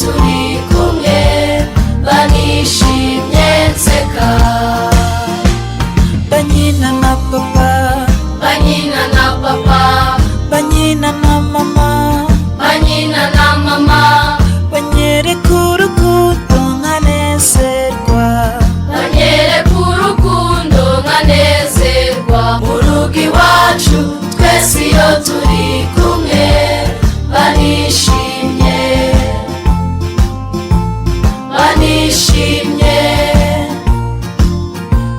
turi kumwe banishimye nseka. Banyina na papa, banyina na papa, banyina na mama, banyina na mama, banyereka urukundo nkanezerwa, banyereka urukundo nkanezerwa. Mu rugo iwacu twese iyo turi kumwe banishimye, banishimye.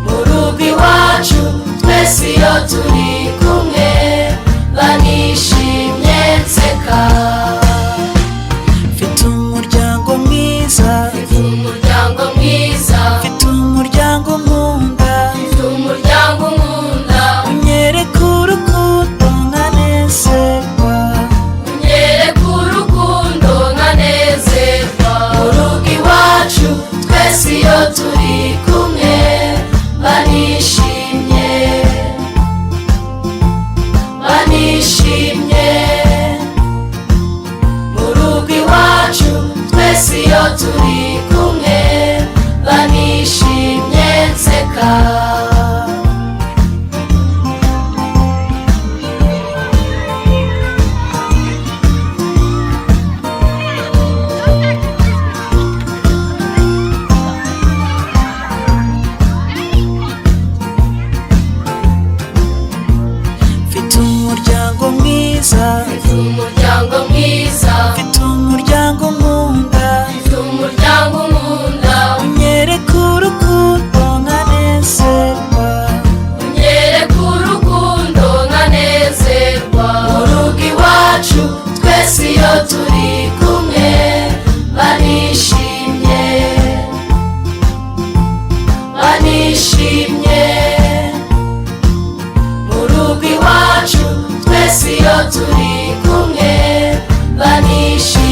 Mu rugo iwacu twese iyo turi kumwe banishimye nseka. mfite umuryango mwiza, Mfite umuryango mwiza, mfite umuryango nkunda, mfite umuryango nkunda. unyereka urukundo nkanezerwa, unyereka urukundo nkanezerwa. Mu rugo iwacu twese iyo turi kumwe banishimye, banishimye. Mu rugo iwacu twese iyo turi kumwe banishimye nseka. mfite umuryango mwiza, Mfite umuryango mwiza, mfite umuryango nkunda, mfite umuryango nkunda. unyereka urukundo nkanezerwa, unyereka urukundo nkanezerwa. Mu rugo iwacu twese iyo turi kumwe banishimye, banishimye. Mu rugo iwacu twese iyo turi kumwe banishimye.